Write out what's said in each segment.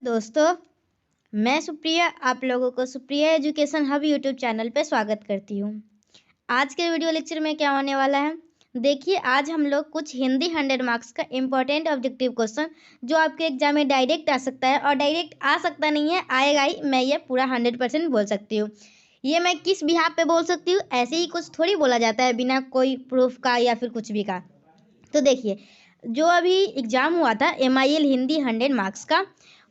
दोस्तों, मैं सुप्रिया आप लोगों को Supriya education hub YouTube channel पे स्वागत करती हूँ। आज के वीडियो लेक्चर में क्या होने वाला है, देखिए आज हम लोग कुछ हिंदी 100 मार्क्स का इम्पोर्टेंट ऑब्जेक्टिव क्वेश्चन जो आपके एग्जाम में डायरेक्ट आ सकता है और डायरेक्ट आ सकता नहीं है, आएगा ही, मैं ये पूरा 100% बोल सकती हूँ। ये मैं किस बिहाफ पे बोल सकती हूँ, ऐसे ही कुछ थोड़ी बोला जाता है बिना कोई प्रूफ का या फिर कुछ भी का। तो देखिए, जो अभी एग्जाम हुआ था MIL हिंदी 100 मार्क्स का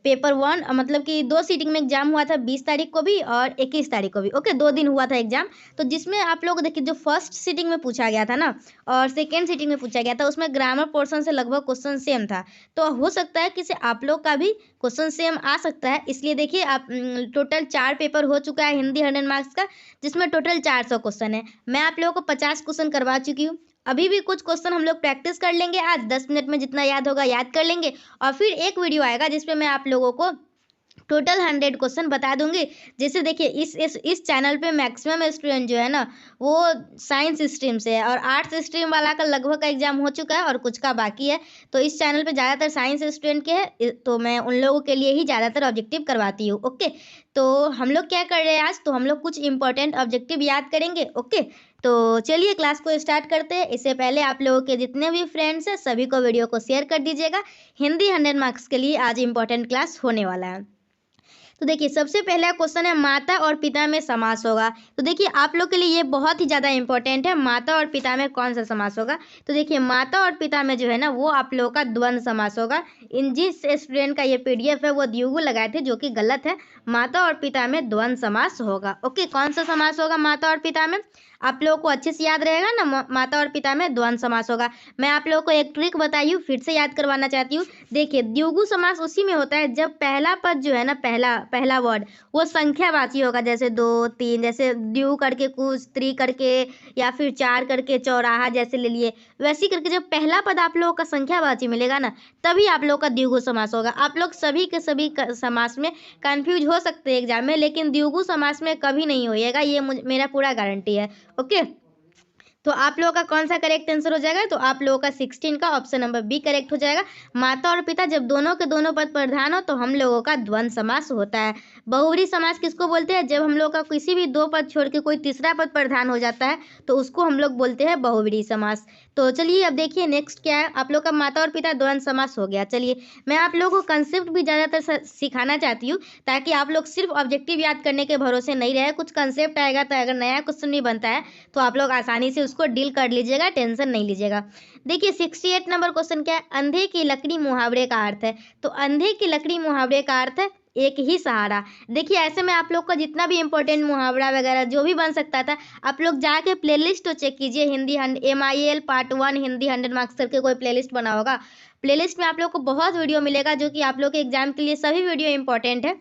पेपर 1, मतलब कि 2 सीटिंग में एग्जाम हुआ था, 20 तारीख को भी और 21 तारीख को भी। ओके, 2 दिन हुआ था एग्जाम। तो जिसमें आप लोग देखिए, जो फर्स्ट सीटिंग में पूछा गया था ना और सेकेंड सीटिंग में पूछा गया था, उसमें ग्रामर पोर्शन से लगभग क्वेश्चन सेम था। तो हो सकता है कि से आप लोग का भी क्वेश्चन सेम आ सकता है। इसलिए देखिए, आप टोटल 4 पेपर हो चुका है हिंदी 100 मार्क्स का, जिसमें टोटल 400 क्वेश्चन है। मैं आप लोगों को 50 क्वेश्चन करवा चुकी हूँ। अभी भी कुछ क्वेश्चन हम लोग प्रैक्टिस कर लेंगे, आज 10 मिनट में जितना याद होगा याद कर लेंगे। और फिर एक वीडियो आएगा जिसपे मैं आप लोगों को टोटल 100 क्वेश्चन बता दूंगी। जैसे देखिए, इस चैनल पे मैक्सिमम स्टूडेंट जो है ना, वो साइंस स्ट्रीम से है और आर्ट्स स्ट्रीम वाला का लगभग का एग्जाम हो चुका है और कुछ का बाकी है। तो इस चैनल पे ज़्यादातर साइंस स्टूडेंट के हैं, तो मैं उन लोगों के लिए ही ज़्यादातर ऑब्जेक्टिव करवाती हूँ। ओके, तो हम लोग क्या कर रहे हैं आज, तो हम लोग कुछ इंपॉर्टेंट ऑब्जेक्टिव याद करेंगे। ओके, तो चलिए क्लास को स्टार्ट करते हैं। इससे पहले आप लोगों के जितने भी फ्रेंड्स हैं सभी को वीडियो को शेयर कर दीजिएगा। हिंदी 100 मार्क्स के लिए आज इंपॉर्टेंट क्लास होने वाला है। तो देखिए, सबसे पहला क्वेश्चन है माता और पिता में समास होगा। तो देखिए, आप लोग के लिए ये बहुत ही ज़्यादा इंपॉर्टेंट है, माता और पिता में कौन सा समास होगा। तो देखिए, माता और पिता में जो है ना, वो आप लोगों का द्वंद्व समास होगा। इन जिस स्टूडेंट का ये PDF है वो द्विगु लगाए थे, जो कि गलत है। माता और पिता में द्वंद्व समास होगा। ओके, कौन सा समास होगा माता और पिता में, आप लोगों को अच्छे से याद रहेगा ना, माता और पिता में द्वंद्व समास होगा। मैं आप लोगों को एक ट्रिक बताई हूँ, फिर से याद करवाना चाहती हूँ। देखिए, द्विगु समास उसी में होता है जब पहला पद जो है ना, पहला वर्ड वो संख्यावाची होगा। जैसे 2 3, जैसे द्यू करके कुछ, त्री करके, या फिर 4 करके चौराहा जैसे ले लिए। वैसे ही करके जब पहला पद आप लोगों का संख्यावाची मिलेगा ना, तभी आप लोग का द्विगु समास होगा। आप लोग सभी के सभी समास में कंफ्यूज हो सकते हैं एग्जाम में, लेकिन द्विगु समास में कभी नहीं होइएगा, ये मेरा पूरा गारंटी है। ओके, तो आप लोगों का कौन सा करेक्ट आंसर हो जाएगा, तो आप लोगों का 16 का ऑप्शन नंबर बी करेक्ट हो जाएगा। माता और पिता जब दोनों के दोनों पद प्रधान हो तो हम लोगों का द्वंद्व समास होता है। बहुव्रीहि समास किसको बोलते हैं, जब हम लोग का किसी भी 2 पद छोड़ के कोई तीसरा पद प्रधान हो जाता है तो उसको हम लोग बोलते हैं बहुव्रीहि समास। तो चलिए अब देखिए नेक्स्ट क्या है, आप लोग का माता और पिता द्वंद्व समास हो गया। चलिए, मैं आप लोगों को कंसेप्ट भी ज़्यादातर सिखाना चाहती हूँ, ताकि आप लोग सिर्फ ऑब्जेक्टिव याद करने के भरोसे नहीं रहे। कुछ कंसेप्ट आएगा तो अगर नया क्वेश्चन भी बनता है तो आप लोग आसानी से उसको डील कर लीजिएगा, टेंशन नहीं लीजिएगा। देखिए, 68 नंबर क्वेश्चन क्या है, अंधे की लकड़ी मुहावरे का अर्थ है। तो अंधे की लकड़ी मुहावरे का अर्थ है एक ही सहारा। देखिए, ऐसे में आप लोग का जितना भी इंपॉर्टेंट मुहावरा वगैरह जो भी बन सकता था, आप लोग जाके प्लेलिस्ट तो चेक कीजिए। Hindi MIL part 1 Hindi 100 marks करके कोई प्लेलिस्ट बना होगा। प्लेलिस्ट में आप लोग को बहुत वीडियो मिलेगा, जो कि आप लोग के एग्जाम के लिए सभी वीडियो इंपॉर्टेंट है।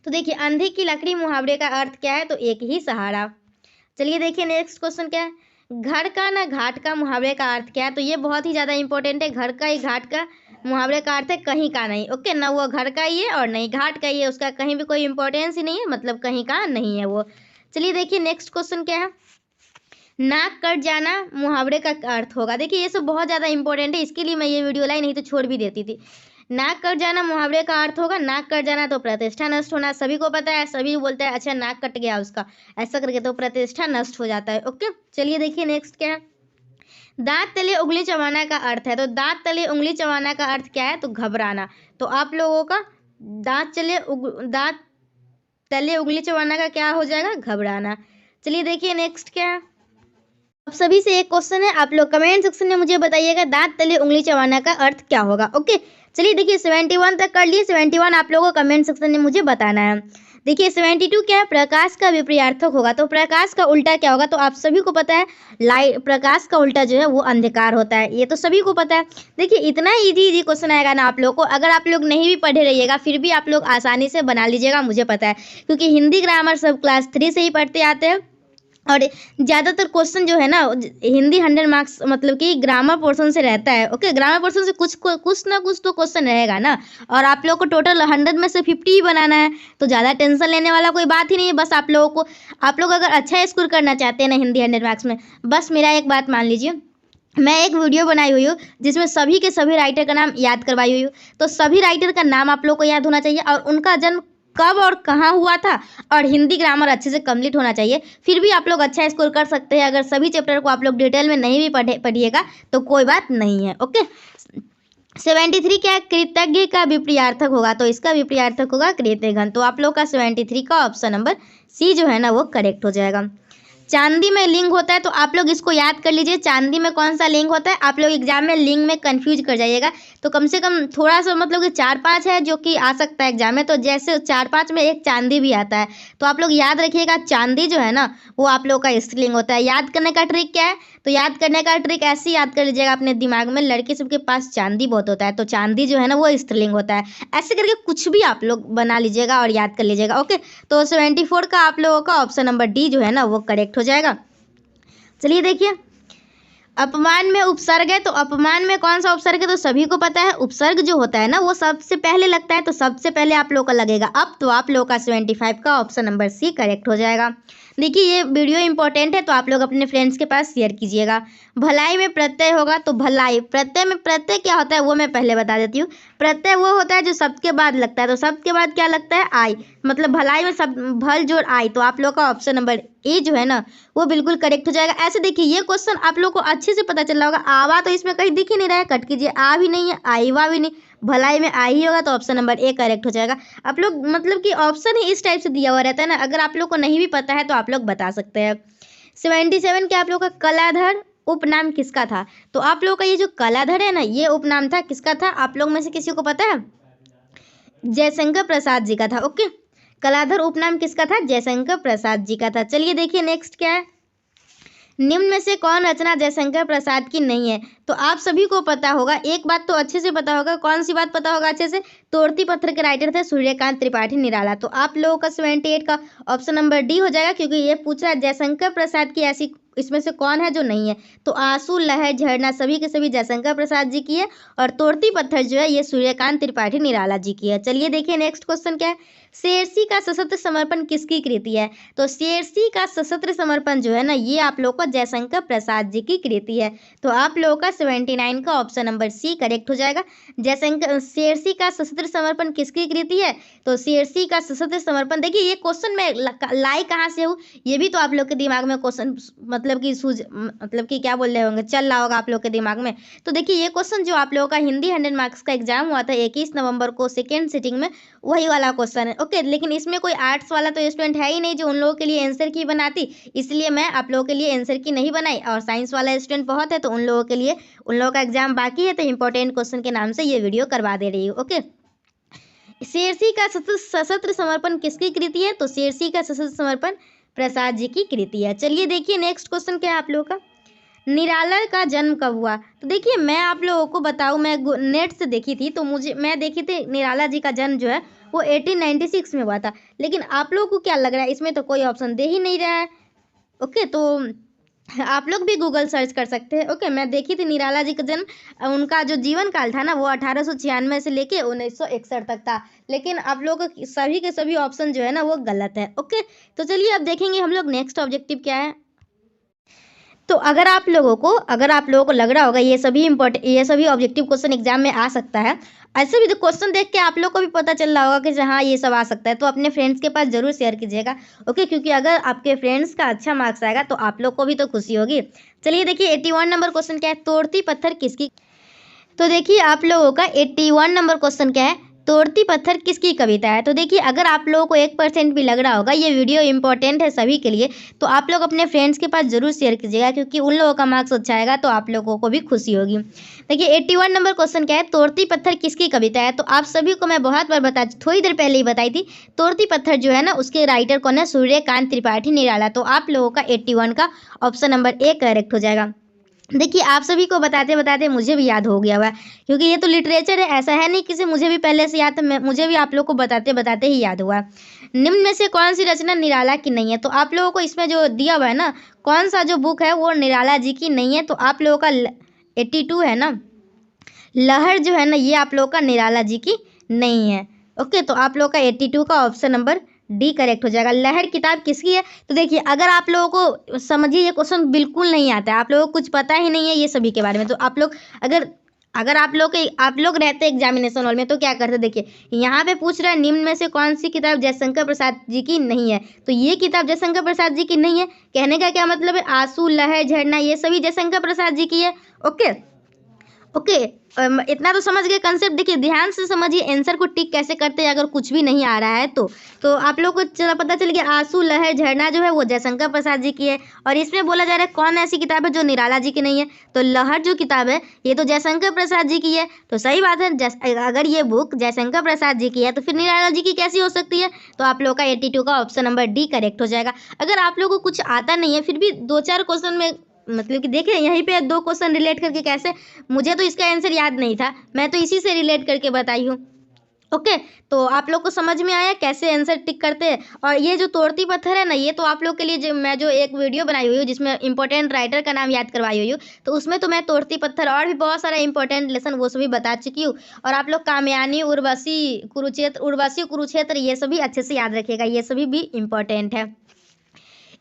तो देखिए, अंधे की लकड़ी मुहावरे का अर्थ क्या है, तो एक ही सहारा। चलिए देखिए नेक्स्ट क्वेश्चन क्या है, घर का ना घाट का मुहावरे का अर्थ क्या है। तो ये बहुत ही ज़्यादा इंपॉर्टेंट है। घर का ही घाट का मुहावरे का अर्थ है कहीं का नहीं। ओके, ना वो घर का ही है और नहीं घाट का ही है, उसका कहीं भी कोई इंपॉर्टेंस ही नहीं है, मतलब कहीं का नहीं है वो। चलिए देखिए नेक्स्ट क्वेश्चन क्या है, नाक कट जाना मुहावरे का अर्थ होगा। देखिए, ये सब बहुत ज़्यादा इंपॉर्टेंट है, इसके लिए मैं ये वीडियो लाई, नहीं तो छोड़ भी देती थी। नाक कट जाना मुहावरे का अर्थ होगा, नाक कट जाना तो प्रतिष्ठा नष्ट होना, सभी को पता है, सभी बोलते हैं अच्छा नाक कट गया उसका, ऐसा करके तो प्रतिष्ठा नष्ट हो जाता है। ओके, चलिए देखिए नेक्स्ट क्या है, दांत तले उंगली चबाना का अर्थ है। तो दांत तले उंगली चबाना का अर्थ क्या है, तो घबराना। तो आप लोगों का दांत तले उंगली चबाना का क्या हो जाएगा, घबराना। चलिए देखिए नेक्स्ट क्या है, अब सभी से एक क्वेश्चन है, आप लोग कमेंट सेक्शन में मुझे बताइएगा दांत तले उंगली चबाना का अर्थ क्या होगा। ओके, चलिए देखिए 71 तक कर लिए, 71 आप लोगों को कमेंट सेक्शन में मुझे बताना है। देखिए 72 क्या है, प्रकाश का विपर्यार्थक होगा। तो प्रकाश का उल्टा क्या होगा, तो आप सभी को पता है लाइट, प्रकाश का उल्टा जो है वो अंधकार होता है, ये तो सभी को पता है। देखिए, इतना इजी क्वेश्चन आएगा ना आप लोग को, अगर आप लोग नहीं भी पढ़े रहिएगा फिर भी आप लोग आसानी से बना लीजिएगा, मुझे पता है, क्योंकि हिंदी ग्रामर सब क्लास 3 से ही पढ़ते आते हैं। और ज़्यादातर क्वेश्चन जो है ना हिंदी 100 मार्क्स मतलब कि ग्रामर पोर्शन से रहता है। ओके, ग्रामर पोर्शन से कुछ ना कुछ तो क्वेश्चन रहेगा ना, और आप लोगों को टोटल 100 में से 50 ही बनाना है, तो ज़्यादा टेंशन लेने वाला कोई बात ही नहीं है। बस आप लोग अगर अच्छा स्कोर करना चाहते हैं ना हिंदी 100 मार्क्स में, बस मेरा एक बात मान लीजिए, मैं एक वीडियो बनाई हुई हूँ जिसमें सभी के सभी राइटर का नाम याद करवाई हुई हूँ। तो सभी राइटर का नाम आप लोग को याद होना चाहिए और उनका जन्म कब और कहाँ हुआ था, और हिंदी ग्रामर अच्छे से कंप्लीट होना चाहिए। फिर भी आप लोग अच्छा स्कोर कर सकते हैं। अगर सभी चैप्टर को आप लोग डिटेल में नहीं भी पढ़िएगा तो कोई बात नहीं है। ओके, 73 क्या कृतज्ञ का विपर्यार्थक होगा, तो इसका विपर्यार्थक होगा कृतघ्न। तो आप लोग का 73 का ऑप्शन नंबर सी जो है ना वो करेक्ट हो जाएगा। चांदी में लिंग होता है, तो आप लोग इसको याद कर लीजिए। चांदी में कौन सा लिंग होता है, आप लोग एग्जाम में लिंग में कंफ्यूज कर जाइएगा। तो कम से कम थोड़ा सा मतलब कि 4-5 है जो कि आ सकता है एग्जाम में। तो जैसे 4-5 में एक चांदी भी आता है, तो आप लोग याद रखिएगा चांदी जो है ना वो आप लोग का स्त्रीलिंग होता है। याद करने का ट्रिक क्या है, तो याद करने का ट्रिक ऐसे ही याद कर लीजिएगा अपने दिमाग में, लड़के सबके पास चांदी बहुत होता है, तो चांदी जो है ना वो स्त्रीलिंग होता है। ऐसे करके कुछ भी आप लोग बना लीजिएगा और याद कर लीजिएगा। ओके, तो 74 का आप लोगों का ऑप्शन नंबर डी जो है ना वो करेक्ट हो जाएगा। चलिए देखिए, अपमान में उपसर्ग है, तो अपमान में कौन सा उपसर्ग है, तो सभी को पता है उपसर्ग जो होता है ना वो सबसे पहले लगता है। तो सबसे पहले आप लोग का लगेगा अब, तो आप लोग का 75 का ऑप्शन नंबर सी करेक्ट हो जाएगा। देखिए ये वीडियो इंपॉर्टेंट है, तो आप लोग अपने फ्रेंड्स के पास शेयर कीजिएगा। भलाई में प्रत्यय होगा, तो भलाई प्रत्यय में प्रत्यय क्या होता है वो मैं पहले बता देती हूँ। प्रत्यय वो होता है जो सबके बाद लगता है, तो सबके बाद क्या लगता है, आई। मतलब भलाई में सब भल जोड़ आई, तो आप लोग का ऑप्शन नंबर ए जो है ना वो बिल्कुल करेक्ट हो जाएगा। ऐसे देखिए ये क्वेश्चन आप लोग को अच्छे से पता चल रहा होगा। आवा तो इसमें कहीं दिख ही नहीं रहा है, कट कीजिए, आ भी नहीं है, आईवा भी नहीं, भलाई में आ ही होगा, तो ऑप्शन नंबर ए करेक्ट हो जाएगा। आप लोग मतलब कि ऑप्शन ही इस टाइप से दिया हुआ रहता है ना, अगर आप लोग को नहीं भी पता है तो आप लोग बता सकते हैं। 77 के आप लोग का कलाधर उपनाम किसका था, तो आप लोग का ये जो कलाधर है ना ये उपनाम था किसका था, आप लोग में से किसी को पता है, जयशंकर प्रसाद जी का था। ओके, कलाधर उपनाम किसका था, जयशंकर प्रसाद जी का था। चलिए देखिए नेक्स्ट क्या है, निम्न में से कौन रचना जयशंकर प्रसाद की नहीं है, तो आप सभी को पता होगा, एक बात तो अच्छे से पता होगा। कौन सी बात पता होगा अच्छे से, तोड़ती पत्थर के राइटर थे सूर्यकांत त्रिपाठी निराला। तो आप लोगों का 78 का ऑप्शन नंबर डी हो जाएगा, क्योंकि ये पूछ रहा है जयशंकर प्रसाद की ऐसी इसमें से कौन है जो नहीं है। तो आंसू लहर झरना सभी के सभी जयशंकर प्रसाद जी की है, और तोड़ती पत्थर जो है ये सूर्यकांत त्रिपाठी निराला जी की है। चलिए देखिए नेक्स्ट क्वेश्चन क्या है, शेरसी का सशस्त्र समर्पण किसकी कृति है, तो शेरसी का सशस्त्र समर्पण जो है ना ये आप लोग को जयशंकर प्रसाद जी की कृति है। तो आप लोगों का 79 का ऑप्शन नंबर सी करेक्ट हो जाएगा। जयशंकर शेरसी का सशस्त्र समर्पण किसकी कृति है, तो शेरसी का सशस्त्र समर्पण। देखिए ये क्वेश्चन मैं लाई कहाँ से हूँ, ये भी तो आप लोग के दिमाग में क्वेश्चन मतलब कि क्या बोल रहे होंगे, चल रहा होगा आप लोग के दिमाग में। तो देखिए ये क्वेश्चन जो आप लोगों का हिंदी 100 मार्क्स का एग्जाम हुआ था 21 नवंबर को सेकेंड सिटिंग में, वही वाला क्वेश्चन है। ओके, लेकिन इसमें कोई आर्ट्स वाला तो स्टूडेंट है ही नहीं जो उन लोगों के लिए आंसर की बनाती, इसलिए मैं आप लोगों के लिए आंसर की नहीं बनाई। और साइंस वाला स्टूडेंट बहुत है, तो उन लोगों के लिए उन लोगों का एग्जाम बाकी है, तो इंपॉर्टेंट क्वेश्चन के नाम से ये वीडियो करवा दे रही हूँ। ओके, शेरसी का सशस्त्र समर्पण किसकी कृति है, तो शेरसी का सशस्त्र समर्पण प्रसाद जी की कृति है। चलिए देखिए नेक्स्ट क्वेश्चन क्या है आप लोगों का, निराला का जन्म कब हुआ, तो देखिए मैं आप लोगों को बताऊं, मैं नेट से देखी थी, तो मैं देखी थी निराला जी का जन्म जो है वो 1896 में हुआ था। लेकिन आप लोगों को क्या लग रहा है, इसमें तो कोई ऑप्शन दे ही नहीं रहा है। ओके, तो आप लोग भी गूगल सर्च कर सकते हैं। ओके, मैं देखी थी निराला जी का जन्म, उनका जो जीवन काल था ना वो 1896 से लेके 1961 तक था। लेकिन आप लोगों के सभी ऑप्शन जो है ना वो गलत है। ओके, तो चलिए अब देखेंगे हम लोग नेक्स्ट ऑब्जेक्टिव क्या है। तो अगर आप लोगों को लग रहा होगा ये सभी ऑब्जेक्टिव क्वेश्चन एग्जाम में आ सकता है, ऐसे भी तो क्वेश्चन देख के आप लोग को भी पता चल रहा होगा कि हाँ ये सब आ सकता है, तो अपने फ्रेंड्स के पास जरूर शेयर कीजिएगा। ओके, क्योंकि अगर आपके फ्रेंड्स का अच्छा मार्क्स आएगा तो आप लोग को भी तो खुशी होगी। चलिए देखिए 81 नंबर क्वेश्चन क्या है, तोड़ती पत्थर किसकी, तो देखिए आप लोगों का 81 नंबर क्वेश्चन क्या है, तोड़ती पत्थर किसकी कविता है। तो देखिए अगर आप लोगों को 1% भी लग रहा होगा ये वीडियो इंपॉर्टेंट है सभी के लिए, तो आप लोग अपने फ्रेंड्स के पास जरूर शेयर कीजिएगा, क्योंकि उन लोगों का मार्क्स अच्छा आएगा तो आप लोगों को भी खुशी होगी। देखिए 81 नंबर क्वेश्चन क्या है, तोड़ती पत्थर किसकी कविता है। तो आप सभी को मैं बहुत बार थोड़ी देर पहले ही बताई थी, तोड़ती पत्थर जो है ना उसके राइटर कौन है, सूर्यकांत त्रिपाठी निराला। तो आप लोगों का 81 का ऑप्शन नंबर ए करेक्ट हो जाएगा। देखिए आप सभी को बताते बताते मुझे भी याद हो गया हुआ है, क्योंकि ये तो लिटरेचर है, ऐसा है नहीं कि मुझे भी पहले से याद था, मुझे भी आप लोग को बताते बताते ही याद हुआ। निम्न में से कौन सी रचना निराला की नहीं है, तो आप लोगों को इसमें जो दिया हुआ है ना कौन सा जो बुक है वो निराला जी की नहीं है, तो आप लोगों का 82 है ना, लहर जो है ना ये आप लोगों का निराला जी की नहीं है। ओके, तो आप लोग का 82 का ऑप्शन नंबर डी करेक्ट हो जाएगा। लहर किताब किसकी है? तो देखिए अगर आप लोगों को समझिए ये क्वेश्चन बिल्कुल नहीं आता है, आप लोगों को कुछ पता ही नहीं है ये सभी के बारे में, तो आप लोग अगर आप लोग रहते एग्जामिनेशन हॉल में तो क्या करते? देखिए यहाँ पे पूछ रहा है निम्न में से कौन सी किताब जयशंकर प्रसाद जी की नहीं है, तो ये किताब जयशंकर प्रसाद जी की नहीं है। कहने का क्या मतलब है? आंसू, लहर, झरना ये सभी जयशंकर प्रसाद जी की है। ओके ओके इतना तो समझ गए कंसेप्ट। देखिए ध्यान से समझिए आंसर को टिक कैसे करते हैं अगर कुछ भी नहीं आ रहा है तो आप लोग को पता चल गया आंसू, लहर, झरना जो है वो जयशंकर प्रसाद जी की है। और इसमें बोला जा रहा है कौन ऐसी किताब है जो निराला जी की नहीं है, तो लहर जो किताब है ये तो जयशंकर प्रसाद जी की है। तो सही बात है, अगर ये बुक जयशंकर प्रसाद जी की है तो फिर निराला जी की कैसी हो सकती है? तो आप लोग का 82 का ऑप्शन नंबर डी करेक्ट हो जाएगा। अगर आप लोग को कुछ आता नहीं है फिर भी 2-4 क्वेश्चन में मतलब कि देखिए यहीं पे 2 क्वेश्चन रिलेट करके कैसे, मुझे तो इसका आंसर याद नहीं था, मैं तो इसी से रिलेट करके बताई हूँ। ओके तो आप लोग को समझ में आया कैसे आंसर टिक करते हैं। और ये जो तोड़ती पत्थर है ना, ये तो आप लोग के लिए मैं जो एक वीडियो बनाई हुई हूँ जिसमें इंपॉर्टेंट राइटर का नाम याद करवाई हुई हूँ, तो उसमें तो मैं तोड़ती पत्थर और भी बहुत सारा इंपॉर्टेंट लेसन वो सभी बता चुकी हूँ। और आप लोग कामयानी, उर्वशी, कुरुक्षेत्र ये सभी अच्छे से याद रखिएगा, ये सभी भी इम्पोर्टेंट है।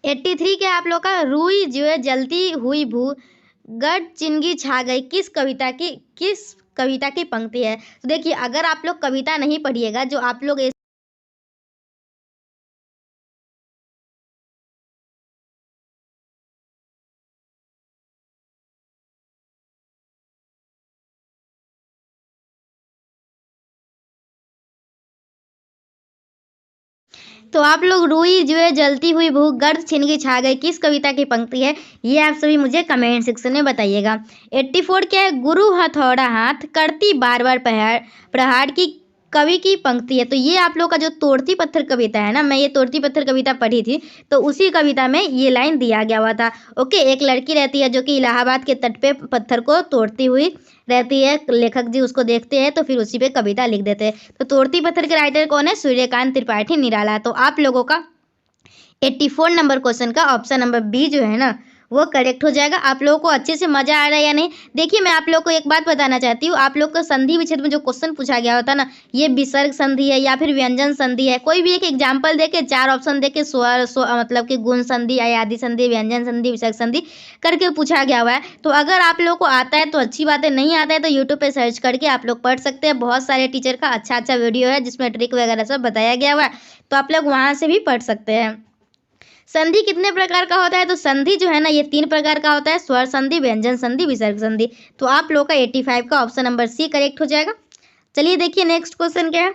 83 क्या आप लोग का? रुई जो जलती हुई भू गढ़ चिंगी छा गई किस कविता की पंक्ति है? तो देखिए अगर आप लोग कविता नहीं पढ़िएगा, जो आप लोग तो आप लोग रुई जो जलती हुई भूख गर्द छिनगी छा गई किस कविता की पंक्ति है? ये आप सभी मुझे कमेंट सेक्शन में बताइएगा। 84 क्या है? गुरु हथौड़ा हाथ करती बार बार प्रहार की कवि की पंक्ति है। तो ये आप लोग का जो तोड़ती पत्थर कविता है ना, मैं ये तोड़ती पत्थर कविता पढ़ी थी, तो उसी कविता में ये लाइन दिया गया हुआ था। ओके एक लड़की रहती है जो कि इलाहाबाद के तट पे पत्थर को तोड़ती हुई रहती है, लेखक जी उसको देखते हैं तो फिर उसी पे कविता लिख देते हैं। तो तोड़ती पत्थर के राइटर कौन है? सूर्यकांत त्रिपाठी निराला। तो आप लोगों का 84 नंबर क्वेश्चन का ऑप्शन नंबर बी जो है ना वो करेक्ट हो जाएगा। आप लोगों को अच्छे से मजा आ रहा है या नहीं? देखिए मैं आप लोग को एक बात बताना चाहती हूँ, आप लोग को संधि विच्छेद में जो क्वेश्चन पूछा गया होता ना, ये विसर्ग संधि है या फिर व्यंजन संधि है, कोई भी एक एग्जाम्पल देके 4 ऑप्शन देके स्वर मतलब कि गुण संधि, अयादि संधि, व्यंजन संधि, विसर्ग संधि करके पूछा गया हुआ है। तो अगर आप लोग को आता है तो अच्छी बात है, नहीं आता है तो यूट्यूब पे सर्च करके आप लोग पढ़ सकते हैं। बहुत सारे टीचर का अच्छा वीडियो है जिसमें ट्रिक वगैरह सब बताया गया हुआ है, तो आप लोग वहाँ से भी पढ़ सकते हैं। संधि कितने प्रकार का होता है? तो संधि जो है ना ये 3 प्रकार का होता है, स्वर संधि, व्यंजन संधि, विसर्ग संधि। तो आप लोग का 85 का ऑप्शन नंबर सी करेक्ट हो जाएगा। चलिए देखिए नेक्स्ट क्वेश्चन क्या है?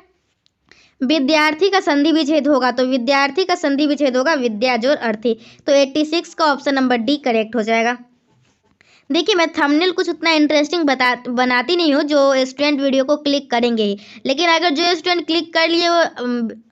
विद्यार्थी का संधि विच्छेद होगा, तो विद्यार्थी का संधि विच्छेद होगा विद्या जोड़ अर्थी। तो 86 का ऑप्शन नंबर डी करेक्ट हो जाएगा। देखिए मैं थंबनेल कुछ उतना इंटरेस्टिंग बनाती नहीं हूँ जो स्टूडेंट वीडियो को क्लिक करेंगे ही, लेकिन अगर जो स्टूडेंट क्लिक कर लिए वो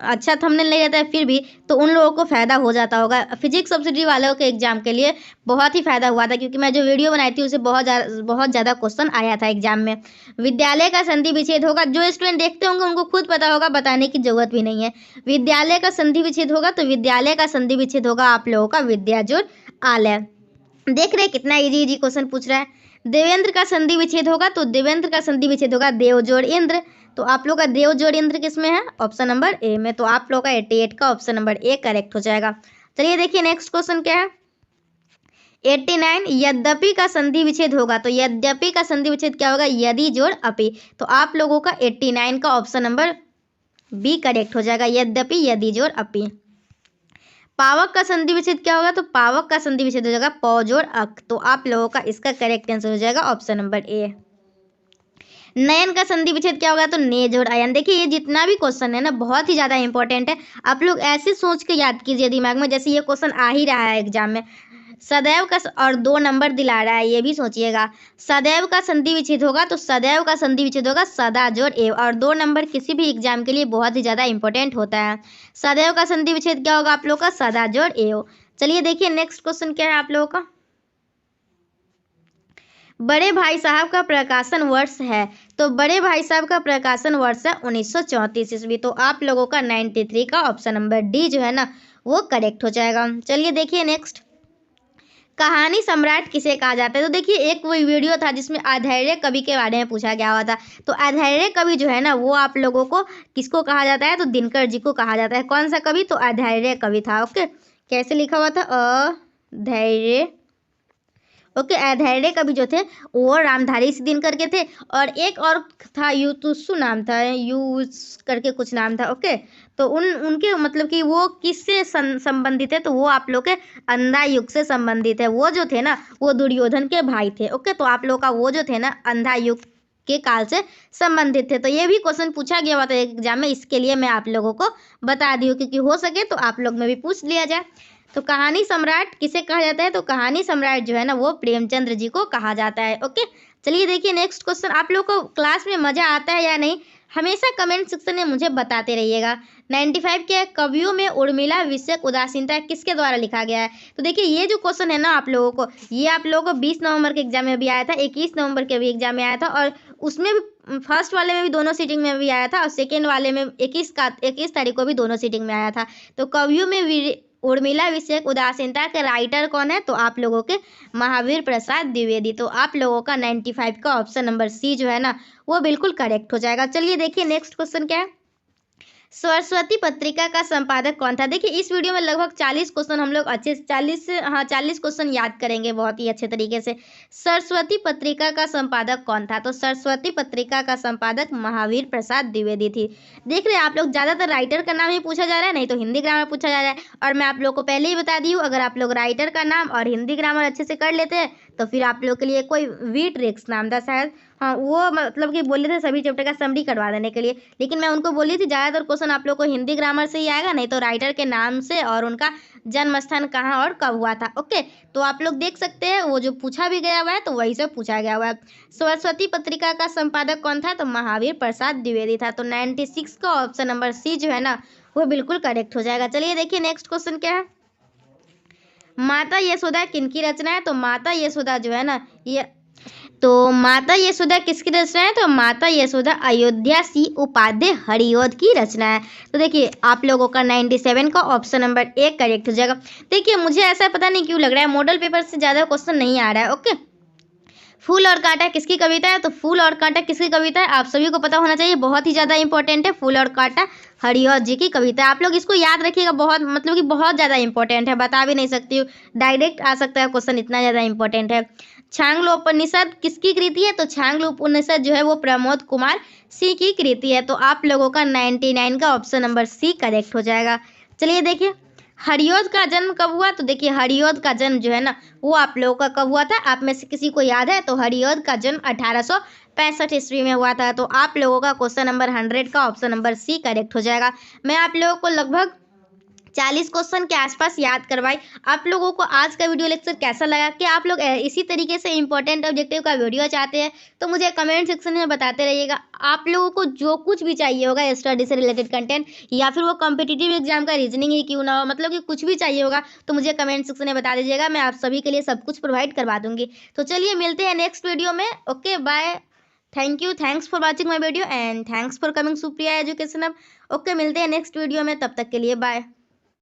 अच्छा थंबनेल नहीं रहता है फिर भी, तो उन लोगों को फ़ायदा हो जाता होगा। फिजिक्स सब्सिडी वालों के एग्जाम के लिए बहुत ही फ़ायदा हुआ था, क्योंकि मैं जो वीडियो बनाई थी उसे बहुत ज़्यादा क्वेश्चन आया था एग्जाम में। विद्यालय का संधि विच्छेद होगा, जो स्टूडेंट देखते होंगे उनको खुद पता होगा, बताने की जरूरत भी नहीं है। विद्यालय का संधि विच्छेद होगा, तो विद्यालय का संधि विच्छेद होगा आप लोगों का विद्या जोड़ आलय। देख रहे कितना इजी क्वेश्चन पूछ रहा है। देवेंद्र का संधि विच्छेद होगा, तो देवेंद्र का संधि विच्छेद होगा देव जोड़ इंद्र। तो आप लोग का देव जोड़ इंद्र किसमें है? ऑप्शन नंबर ए में। तो आप लोग का 88 का ऑप्शन नंबर ए करेक्ट हो जाएगा। चलिए देखिए नेक्स्ट क्वेश्चन क्या है? 89 यद्यपि का संधि विच्छेद होगा, तो यद्यपि का संधि विच्छेद क्या होगा? यदि जोड़ अपि। तो आप लोगों का 89 का ऑप्शन नंबर बी करेक्ट हो जाएगा, यद्यपि यदि जोड़ अपि। पावक का संधि विच्छेद क्या होगा? तो पावक का संधि विच्छेद हो जाएगा पौ जोड़ अक। तो आप लोगों का इसका करेक्ट आंसर हो जाएगा ऑप्शन नंबर ए। नयन का संधि विच्छेद क्या होगा? तो ने जोड़ अयन। देखिए ये जितना भी क्वेश्चन है ना बहुत ही ज़्यादा इंपॉर्टेंट है, आप लोग ऐसे सोच के याद कीजिए दिमाग में जैसे ये क्वेश्चन आ ही रहा है एग्जाम में। सदैव का और 2 नंबर दिला रहा है, ये भी सोचिएगा। सदैव का संधि विच्छेद होगा, तो सदैव का संधि विच्छेद होगा सदा जोड़ एव। और 2 नंबर किसी भी एग्जाम के लिए बहुत ही ज़्यादा इंपॉर्टेंट होता है। सदैव का संधि विच्छेद क्या होगा आप लोग का? सदा जोड़ एव। चलिए देखिए नेक्स्ट क्वेश्चन क्या है आप लोगों का? बड़े भाई साहब का प्रकाशन वर्ष है, तो बड़े भाई साहब का प्रकाशन वर्ष है 1934 ईस्वी। तो आप लोगों का 93 का ऑप्शन नंबर डी जो है ना वो करेक्ट हो जाएगा। चलिए देखिए नेक्स्ट। कहानी सम्राट किसे कहा जाता है? तो देखिए एक वो वीडियो था जिसमें अधैर्य कवि के बारे में पूछा गया हुआ था। तो अधैर्य कवि जो है ना वो आप लोगों को किसको कहा जाता है? तो दिनकर जी को कहा जाता है। कौन सा कवि? तो अधैर्य कवि था। ओके, कैसे लिखा हुआ था? अधैर्य। ओके, अधैर्य कवि जो थे वो रामधारी दिनकर के थे, और एक और था यूतुसु नाम था, यूस करके कुछ नाम था। ओके, तो उनके मतलब कि वो किससे संबंधित है? तो वो आप लोग के अंधा युग से संबंधित है। वो जो थे ना वो दुर्योधन के भाई थे। ओके, तो आप लोग का वो जो थे ना अंधा युग के काल से संबंधित थे। तो ये भी क्वेश्चन पूछा गया हुआ था एग्जाम में, इसके लिए मैं आप लोगों को बता दी हूँ, क्योंकि हो सके तो आप लोग में भी पूछ लिया जाए। तो कहानी सम्राट किसे कहा जाता है? तो कहानी सम्राट जो है ना वो प्रेमचंद्र जी को कहा जाता है। ओके, चलिए देखिए नेक्स्ट क्वेश्चन। आप लोग को क्लास में मजा आता है या नहीं, हमेशा कमेंट सेक्शन में मुझे बताते रहिएगा। 95 के कवियों में उर्मिला विषयक उदासीनता किसके द्वारा लिखा गया है? तो देखिए ये जो क्वेश्चन है ना आप लोगों को, ये आप लोगों को 20 नवंबर के एग्जाम में भी आया था, 21 नवंबर के भी एग्जाम में आया था, और उसमें भी फर्स्ट वाले में भी दोनों सीटिंग में भी आया था, और सेकेंड वाले में 21 तारीख को भी दोनों सीटिंग में आया था। तो कवियों में उर्मिला विषयक उदासीनता के राइटर कौन है? तो आप लोगों के महावीर प्रसाद द्विवेदी। तो आप लोगों का 95 का ऑप्शन नंबर सी जो है ना वो बिल्कुल करेक्ट हो जाएगा। चलिए देखिए नेक्स्ट क्वेश्चन क्या है। सरस्वती पत्रिका का संपादक कौन था? देखिए इस वीडियो में लगभग 40 क्वेश्चन हम लोग अच्छे 40 क्वेश्चन याद करेंगे बहुत ही अच्छे तरीके से। सरस्वती पत्रिका का संपादक कौन था? तो सरस्वती पत्रिका का संपादक महावीर प्रसाद द्विवेदी थी। देख रहे हैं आप लोग, ज्यादातर राइटर का नाम ही पूछा जा रहा है, नहीं तो हिंदी ग्रामर पूछा जा रहा है। और मैं आप लोग को पहले ही बता दी हूँ, अगर आप लोग राइटर का नाम और हिंदी ग्रामर अच्छे से कर लेते हैं तो फिर आप लोग के लिए कोई वी ट्रिक्स नाम था शायद, हाँ वो मतलब कि बोले थे सभी चैप्टर का समरी करवा देने के लिए, लेकिन मैं उनको बोली थी ज़्यादातर क्वेश्चन आप लोग को हिंदी ग्रामर से ही आएगा, नहीं तो राइटर के नाम से और उनका जन्म स्थान कहाँ और कब हुआ था। ओके, तो आप लोग देख सकते हैं वो जो पूछा भी गया हुआ है तो वही से पूछा गया हुआ है। सरस्वती पत्रिका का संपादक कौन था? तो महावीर प्रसाद द्विवेदी था। तो 96 का ऑप्शन नंबर सी जो है ना वो बिल्कुल करेक्ट हो जाएगा। चलिए देखिए नेक्स्ट क्वेश्चन क्या है। माता यशोदा किनकी रचना है? तो माता यशोदा जो है ना ये, तो माता यशोदा किसकी रचना है? तो माता यशोदा अयोध्या सी उपाध्याय हरिऔध की रचना है। तो देखिए आप लोगों का 97 का ऑप्शन नंबर 1 करेक्ट हो जाएगा। देखिए मुझे ऐसा पता नहीं क्यों लग रहा है मॉडल पेपर से ज़्यादा क्वेश्चन नहीं आ रहा है। ओके, फूल और कांटा किसकी कविता है? तो फूल और कांटा किसकी कविता है आप सभी को पता होना चाहिए, बहुत ही ज़्यादा इंपॉर्टेंट है। फूल और कांटा हरिऔध जी की कविता है। आप लोग इसको याद रखिएगा, बहुत मतलब कि बहुत ज़्यादा इंपॉर्टेंट है, बता भी नहीं सकती हूँ, डायरेक्ट आ सकता है क्वेश्चन, इतना ज़्यादा इंपॉर्टेंट है। छांगलो उपनिषद किसकी कृति है? तो छांगलो उपनिषद जो है वो प्रमोद कुमार सी की कृति है। तो आप लोगों का 99 का ऑप्शन नंबर सी करेक्ट हो जाएगा। चलिए देखिए हरिऔध का जन्म कब हुआ? तो देखिए हरिऔध का जन्म जो है ना वो आप लोगों का कब हुआ था? आप में से किसी को याद है? तो हरिऔध का जन्म 1865 ईस्वी में हुआ था। तो आप लोगों का क्वेश्चन नंबर 100 का ऑप्शन नंबर सी करेक्ट हो जाएगा। मैं आप लोगों को लगभग 40 क्वेश्चन के आसपास याद करवाई। आप लोगों को आज का वीडियो लेक्चर कैसा लगा? कि आप लोग इसी तरीके से इंपॉर्टेंट ऑब्जेक्टिव का वीडियो चाहते हैं तो मुझे कमेंट सेक्शन में बताते रहिएगा। आप लोगों को जो कुछ भी चाहिए होगा स्टडी से रिलेटेड कंटेंट, या फिर वो कॉम्पिटिटिव एग्जाम का रीजनिंग ही क्यों ना हो, मतलब कि कुछ भी चाहिए होगा तो मुझे कमेंट सेक्शन में बता दीजिएगा, मैं आप सभी के लिए सब कुछ प्रोवाइड करवा दूंगी। तो चलिए मिलते हैं नेक्स्ट वीडियो में। Okay bye, thank you, thanks for watching my video and thanks for coming Supriya education अब। ओके मिलते हैं नेक्स्ट वीडियो में, तब तक के लिए बाय।